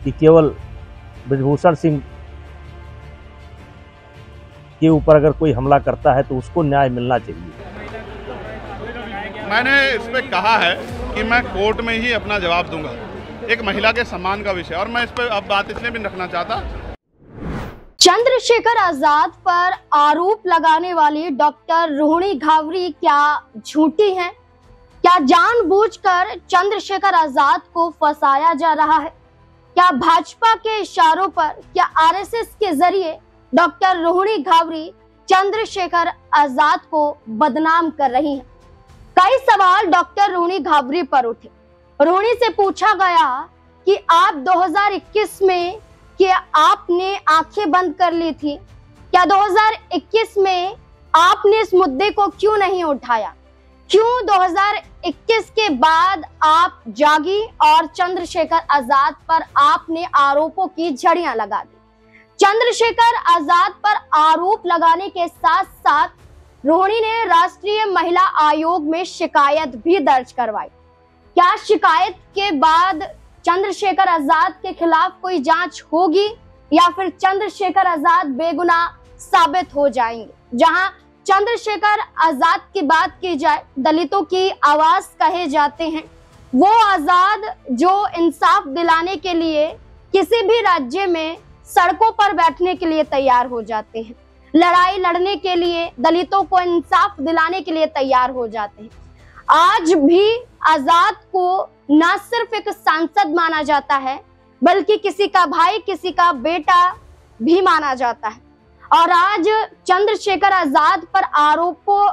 कि केवल ब्रजभूषण सिंह के ऊपर अगर कोई हमला करता है तो उसको न्याय मिलना चाहिए। मैंने इस पे कहा है कि मैं कोर्ट में ही अपना जवाब दूंगा। एक महिला के सम्मान का विषय, और मैं इस पे अब बात इसलिए भी रखना चाहता। चंद्रशेखर आजाद पर आरोप लगाने वाली डॉक्टर रोहिणी घावरी क्या झूठी हैं? क्या जानबूझकर चंद्रशेखर आजाद को फंसाया जा रहा है? क्या भाजपा के इशारों पर, क्या आरएसएस के जरिए डॉक्टर रोहिणी घावरी चंद्रशेखर आजाद को बदनाम कर रही हैं? कई सवाल डॉक्टर रोहिणी घावरी पर उठे। रोहिणी से पूछा गया कि आप 2021 में क्या आपने आंखें बंद कर ली थी? क्या 2021 में आपने इस मुद्दे को क्यों नहीं उठाया? क्यों 2021 के बाद आप जागी और चंद्रशेखर आजाद पर आपने आरोपों की झड़ियां लगा दी? चंद्रशेखर आजाद पर आरोप लगाने के साथ साथ रोहिणी ने राष्ट्रीय महिला आयोग में शिकायत भी दर्ज करवाई। क्या शिकायत के बाद चंद्रशेखर आजाद के खिलाफ कोई जांच होगी या फिर चंद्रशेखर आजाद बेगुनाह साबित हो जाएंगे? जहां चंद्रशेखर आजाद की बात की जाए, दलितों की आवाज कहे जाते हैं, वो आजाद जो इंसाफ दिलाने के लिए किसी भी राज्य में सड़कों पर बैठने के लिए तैयार हो जाते हैं, लड़ाई लड़ने के लिए, दलितों को इंसाफ दिलाने के लिए तैयार हो जाते हैं। आज भी आजाद को न सिर्फ एक सांसद माना जाता है बल्कि किसी का भाई, किसी का बेटा भी माना जाता है। और आज चंद्रशेखर आजाद पर आरोपों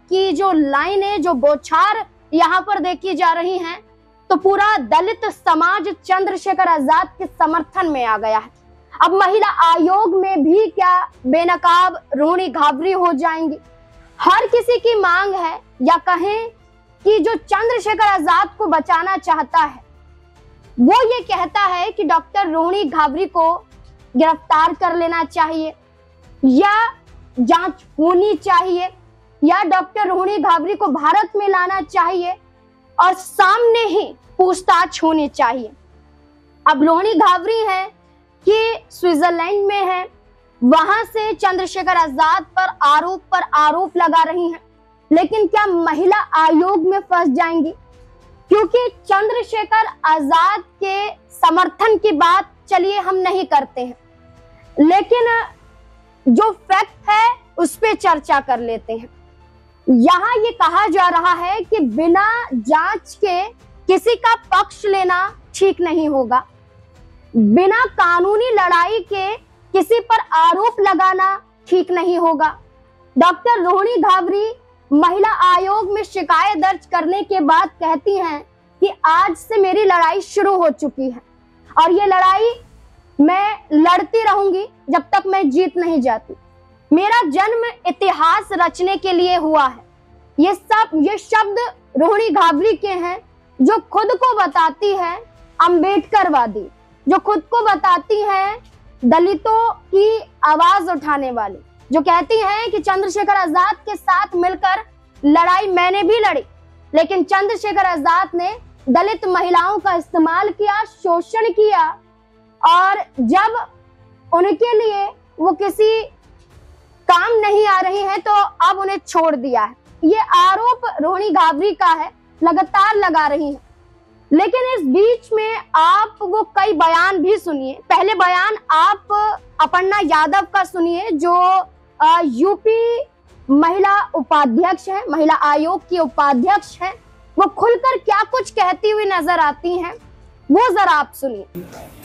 की जो लाइनें, जो बौछार यहाँ पर देखी जा रही हैं, तो पूरा दलित समाज चंद्रशेखर आजाद के समर्थन में आ गया है। अब महिला आयोग में भी क्या बेनकाब रोहिणी घावरी हो जाएंगी? हर किसी की मांग है, या कहें कि जो चंद्रशेखर आजाद को बचाना चाहता है वो ये कहता है कि डॉक्टर रोहिणी घावरी को गिरफ्तार कर लेना चाहिए, या जांच होनी चाहिए, या डॉक्टर रोहिणी घावरी को भारत में लाना चाहिए और सामने ही पूछताछ होनी चाहिए। अब रोहिणी घावरी है कि स्विट्जरलैंड में है, वहां से चंद्रशेखर आजाद पर आरोप लगा रही हैं, लेकिन क्या महिला आयोग में फंस जाएंगी? क्योंकि चंद्रशेखर आजाद के समर्थन की बात चलिए हम नहीं करते हैं, लेकिन जो फैक्ट है उस पे चर्चा कर लेते हैं। यहाँ ये कहा जा रहा है कि बिना जांच के किसी का पक्ष लेना ठीक नहीं होगा, बिना कानूनी लड़ाई के किसी पर आरोप लगाना ठीक नहीं होगा। डॉक्टर रोहिणी घावरी महिला आयोग में शिकायत दर्ज करने के बाद कहती हैं कि आज से मेरी लड़ाई शुरू हो चुकी है और ये लड़ाई मैं लड़ती रहूंगी जब तक मैं जीत नहीं जाती। मेरा जन्म इतिहास रचने के लिए हुआ है। ये शब्द रोहिणी घावरी के हैं, जो खुद को बताती है अम्बेडकरवादी, जो खुद को बताती है दलितों की आवाज उठाने वाली, जो कहती हैं कि चंद्रशेखर आजाद के साथ मिलकर लड़ाई मैंने भी लड़ी, लेकिन चंद्रशेखर आजाद ने दलित महिलाओं का इस्तेमाल किया, शोषण किया, और जब उनके लिए वो किसी काम नहीं आ रही है तो अब उन्हें छोड़ दिया है। ये आरोप रोहिणी घावरी का है, लगातार लगा रही है। लेकिन इस बीच में आप वो कई बयान भी सुनिए। पहले बयान आप अपर्णा यादव का सुनिए, जो यूपी महिला उपाध्यक्ष है, महिला आयोग की उपाध्यक्ष है। वो खुलकर क्या कुछ कहती हुई नजर आती हैं, वो जरा आप सुनिए।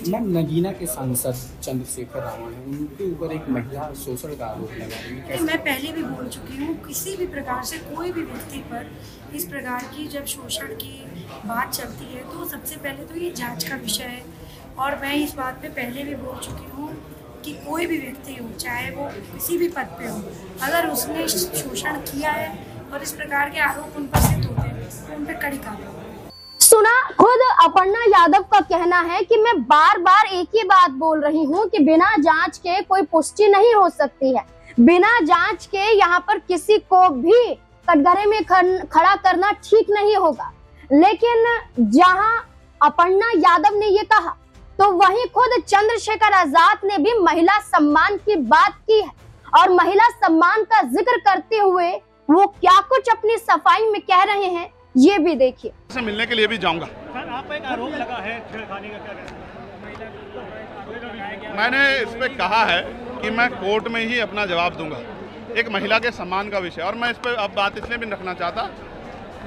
मैम, नगीना के सांसद चंद्रशेखर रावण हैं, उनके ऊपर एक महिला शोषण का आरोप लगा रही है। मैं पहले भी बोल चुकी हूँ, किसी भी प्रकार से कोई भी व्यक्ति पर इस प्रकार की जब शोषण की बात चलती है तो सबसे पहले तो ये जांच का विषय है। और मैं इस बात पे पहले भी बोल चुकी हूँ कि कोई भी व्यक्ति हो, चाहे वो किसी भी पद पे हो, अगर उसने शोषण किया है और इस प्रकार के आरोप उन पर सिद्ध होते हैं तो उन पर कड़ी कार्रवाई। सुना, खुद अपर्णा यादव का कहना है कि मैं बार बार एक ही बात बोल रही हूँ कि बिना जांच के कोई पुष्टि नहीं हो सकती है। बिना जांच के यहाँ पर किसी को भी कटघरे में खड़ा करना ठीक नहीं होगा। लेकिन जहां अपर्णा यादव ने ये कहा तो वहीं खुद चंद्रशेखर आजाद ने भी महिला सम्मान की बात की है और महिला सम्मान का जिक्र करते हुए वो क्या कुछ अपनी सफाई में कह रहे हैं ये भी देखिए। से मिलने के लिए भी जाऊंगा। सर, आप एक आरोप लगा है छेड़खानी का, क्या कहते हैं? मैंने इस पे कहा है कि मैं कोर्ट में ही अपना जवाब दूंगा। एक महिला के सम्मान का विषय, और मैं इस पे अब बात इसलिए भी रखना चाहता,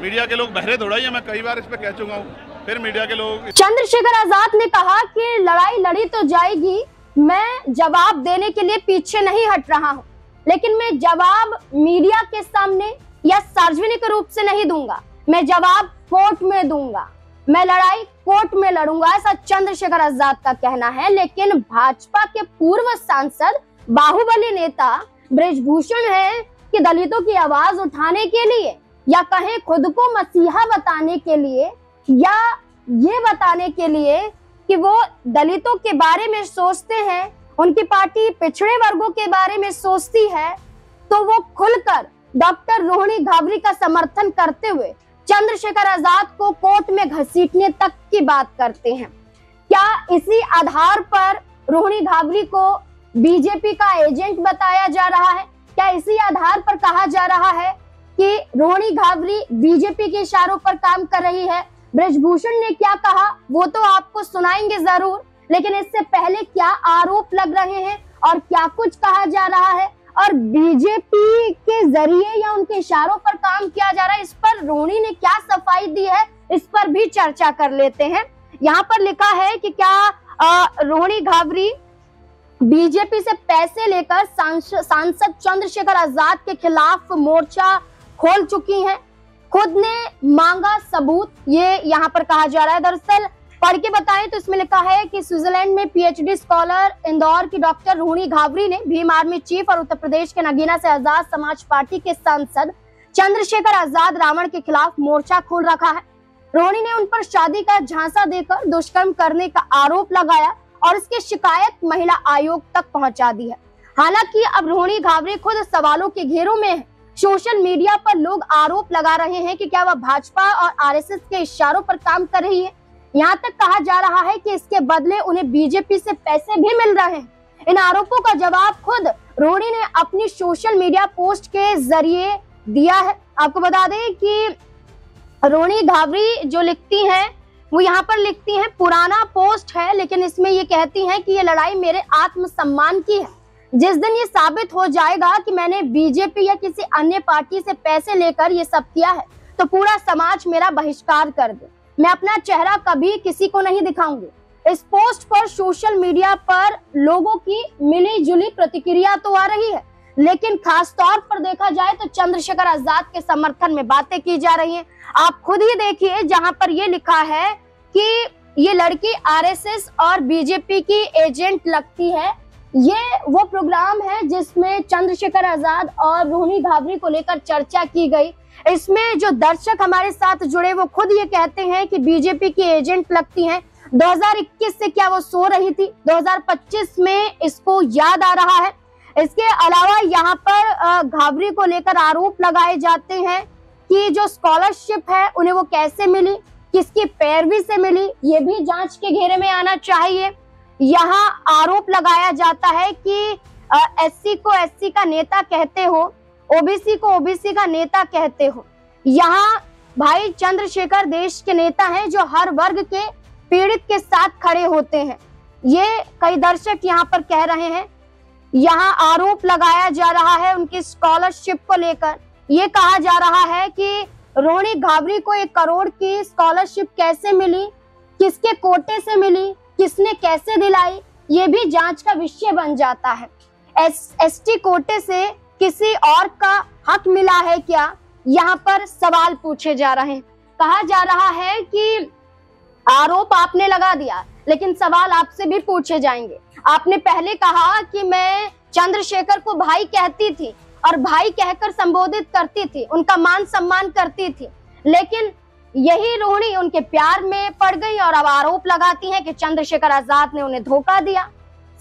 मीडिया के लोग बहरे दौड़ाई है, मैं कई बार इस पे कह चुका हूँ, फिर मीडिया के लोग। चंद्रशेखर आजाद ने कहा कि लड़ाई लड़ी तो जाएगी, मैं जवाब देने के लिए पीछे नहीं हट रहा हूँ, लेकिन मैं जवाब मीडिया के सामने या सार्वजनिक रूप से नहीं दूंगा, मैं जवाब कोर्ट में दूंगा, मैं लड़ाई कोर्ट में लड़ूंगा, ऐसा चंद्रशेखर आजाद का कहना है। लेकिन भाजपा के पूर्व सांसद बाहुबली नेता ब्रिजभूषण है कि दलितों की आवाज उठाने के लिए या कहें खुद को मसीहा बताने के लिए या ये बताने के लिए कि वो दलितों के बारे में सोचते हैं, उनकी पार्टी पिछड़े वर्गों के बारे में सोचती है, तो वो खुलकर डॉक्टर रोहिणी घावरी का समर्थन करते हुए चंद्रशेखर आजाद को कोर्ट में घसीटने तक की बात करते हैं। क्या इसी आधार पर रोहिणी घावरी को बीजेपी का एजेंट बताया जा रहा है? क्या इसी आधार पर कहा जा रहा है कि रोहिणी घावरी बीजेपी के इशारों पर काम कर रही है? ब्रिजभूषण ने क्या कहा वो तो आपको सुनाएंगे जरूर, लेकिन इससे पहले क्या आरोप लग रहे हैं और क्या कुछ कहा जा रहा है और बीजेपी के जरिए या उनके इशारों पर काम किया जा रहा है, इस पर रोहिणी ने क्या सफाई दी है, इस पर भी चर्चा कर लेते हैं। यहाँ पर लिखा है कि क्या रोहिणी घावरी बीजेपी से पैसे लेकर सांसद चंद्रशेखर आजाद के खिलाफ मोर्चा खोल चुकी हैं, खुद ने मांगा सबूत, ये यहाँ पर कहा जा रहा है। दरअसल पढ़ के बताएं तो इसमें लिखा है कि स्विट्जरलैंड में पीएचडी स्कॉलर इंदौर की डॉक्टर रोहिणी घावरी ने भीम आर्मी चीफ और उत्तर प्रदेश के नगीना से आजाद समाज पार्टी के सांसद चंद्रशेखर आजाद रावण के खिलाफ मोर्चा खोल रखा है। रोहिणी ने उन पर शादी का झांसा देकर दुष्कर्म करने का आरोप लगाया और इसकी शिकायत महिला आयोग तक पहुंचा दी है। हालांकि अब रोहिणी घावरी खुद सवालों के घेरों में है। सोशल मीडिया पर लोग आरोप लगा रहे हैं कि क्या वह भाजपा और आरएसएस के इशारों पर काम कर रही है। यहाँ तक कहा जा रहा है कि इसके बदले उन्हें बीजेपी से पैसे भी मिल रहे हैं। इन आरोपों का जवाब खुद रोहिणी ने अपनी सोशल मीडिया पोस्ट के जरिए दिया है। आपको बता दें कि रोहिणी घावरी जो लिखती हैं वो यहाँ पर लिखती हैं, पुराना पोस्ट है लेकिन इसमें ये कहती हैं कि ये लड़ाई मेरे आत्मसम्मान की है। जिस दिन ये साबित हो जाएगा कि मैंने बीजेपी या किसी अन्य पार्टी से पैसे लेकर ये सब किया है तो पूरा समाज मेरा बहिष्कार कर दे, मैं अपना चेहरा कभी किसी को नहीं दिखाऊंगी। इस पोस्ट पर सोशल मीडिया पर लोगों की मिली जुली प्रतिक्रिया तो आ रही है, लेकिन खास तौर पर देखा जाए तो चंद्रशेखर आजाद के समर्थन में बातें की जा रही हैं। आप खुद ही देखिए, जहां पर ये लिखा है कि ये लड़की आरएसएस और बीजेपी की एजेंट लगती है। ये वो प्रोग्राम है जिसमें चंद्रशेखर आजाद और रोहिणी घावरी को लेकर चर्चा की गई। इसमें जो दर्शक हमारे साथ जुड़े वो खुद ये कहते हैं कि बीजेपी की एजेंट लगती हैं। 2021 से क्या वो सो रही थी, 2025 में इसको याद आ रहा है। इसके अलावा यहाँ पर घावरी को लेकर आरोप लगाए जाते हैं कि जो स्कॉलरशिप है उन्हें वो कैसे मिली, किसकी पैरवी से मिली, ये भी जांच के घेरे में आना चाहिए। यहाँ आरोप लगाया जाता है कि एससी को एससी का नेता कहते हो, ओबीसी को ओबीसी का नेता कहते हो। यहाँ भाई चंद्रशेखर देश के नेता हैं जो हर वर्ग के पीड़ित के साथ खड़े होते हैं, ये कई दर्शक यहाँ पर कह रहे हैं। यहाँ आरोप लगाया जा रहा है उनकी स्कॉलरशिप को लेकर। ये कहा जा रहा है कि रोहिणी घावरी को 1 करोड़ की स्कॉलरशिप कैसे मिली, किसके कोटे से मिली, किसने कैसे दिलाई, ये भी जांच का विषय बन जाता है। एसटी कोटे से किसी और का हक मिला है क्या, यहाँ पर सवाल पूछे जा रहे हैं। कहा जा रहा है कि आरोप आपने लगा दिया लेकिन सवाल आपसे भी पूछे जाएंगे। आपने पहले कहा कि मैं चंद्रशेखर को भाई कहती थी और भाई कहकर संबोधित करती थी, उनका मान सम्मान करती थी, लेकिन यही रोहिणी उनके प्यार में पड़ गई और अब आरोप लगाती हैं कि चंद्रशेखर आजाद ने उन्हें धोखा दिया।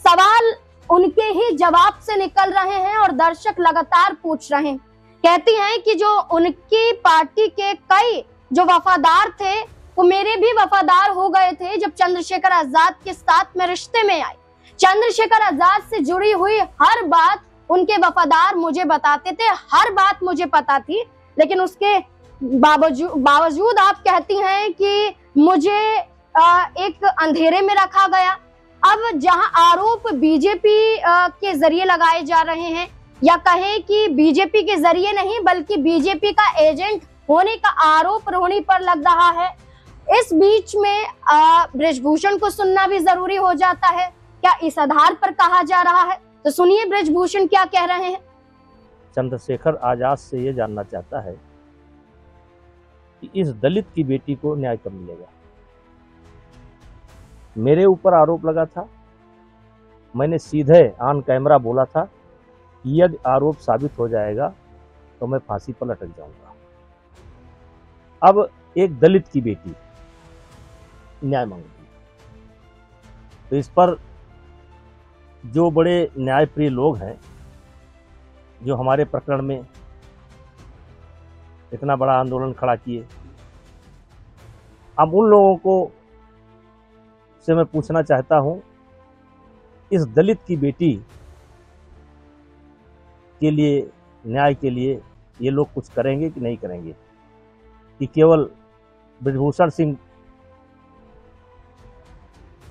सवाल उनके ही जवाब से निकल रहे हैं और दर्शक लगातार पूछ रहे हैं। कहती हैं कि जो उनकी पार्टी के कई जो वफादार थे वो मेरे भी वफादार हो गए थे जब चंद्रशेखर आजाद के साथ में रिश्ते में आए। चंद्रशेखर आजाद से जुड़ी हुई हर बात उनके वफादार मुझे बताते थे, हर बात मुझे पता थी, लेकिन उसके बावजूद आप कहती हैं कि मुझे एक अंधेरे में रखा गया। अब जहां आरोप बीजेपी के जरिए लगाए जा रहे हैं, या कहें कि बीजेपी के जरिए नहीं बल्कि बीजेपी का एजेंट होने का आरोप रोहिणी पर लग रहा है, इस बीच में बृजभूषण को सुनना भी जरूरी हो जाता है। क्या इस आधार पर कहा जा रहा है? तो सुनिए बृजभूषण क्या कह रहे हैं। चंद्रशेखर आजाद से ये जानना चाहता है कि इस दलित की बेटी को न्याय कब मिलेगा। मेरे ऊपर आरोप लगा था, मैंने सीधे ऑन कैमरा बोला था कि यदि आरोप साबित हो जाएगा तो मैं फांसी पर लटक जाऊंगा। अब एक दलित की बेटी न्याय मांगती, तो इस पर जो बड़े न्यायप्रिय लोग हैं, जो हमारे प्रकरण में इतना बड़ा आंदोलन खड़ा किए, अब उन लोगों को से मैं पूछना चाहता हूं, इस दलित की बेटी के लिए, न्याय के लिए ये लोग कुछ करेंगे कि नहीं करेंगे, कि केवल बृजभूषण सिंह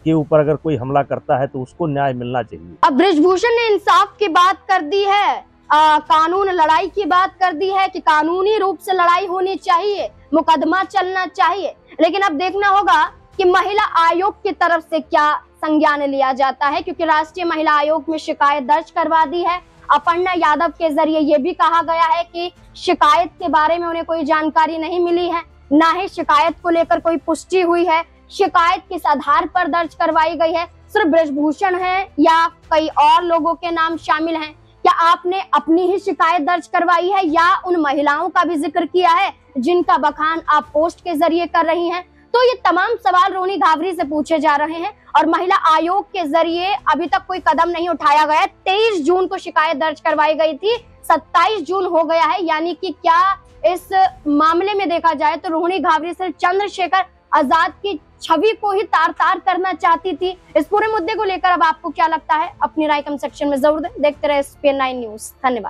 के ऊपर अगर कोई हमला करता है तो उसको न्याय मिलना चाहिए। अब बृजभूषण ने इंसाफ की बात कर दी है, कानून लड़ाई की बात कर दी है कि कानूनी रूप से लड़ाई होनी चाहिए, मुकदमा चलना चाहिए, लेकिन अब देखना होगा कि महिला आयोग की तरफ से क्या संज्ञान लिया जाता है, क्योंकि राष्ट्रीय महिला आयोग में शिकायत दर्ज करवा दी है। अपर्णा यादव के जरिए ये भी कहा गया है कि शिकायत के बारे में उन्हें कोई जानकारी नहीं मिली है, ना ही शिकायत को लेकर कोई पुष्टि हुई है। शिकायत किस आधार पर दर्ज करवाई गई है, सिर्फ बृजभूषण है या कई और लोगों के नाम शामिल हैं? क्या आपने अपनी ही शिकायत दर्ज करवाई है या उन महिलाओं का भी जिक्र किया है जिनका बखान आप पोस्ट के जरिए कर रही हैं? तो ये तमाम सवाल रोहिणी घावरी से पूछे जा रहे हैं और महिला आयोग के जरिए अभी तक कोई कदम नहीं उठाया गया। 23 जून को शिकायत दर्ज करवाई गई थी, 27 जून हो गया है, यानी कि क्या इस मामले में देखा जाए तो रोहिणी घावरी सिर्फ चंद्रशेखर आजाद की छवि को ही तार तार करना चाहती थी। इस पूरे मुद्दे को लेकर अब आपको क्या लगता है, अपनी राय कमेंट सेक्शन में जरूर दें। देखते रहे SPN9 न्यूज। धन्यवाद।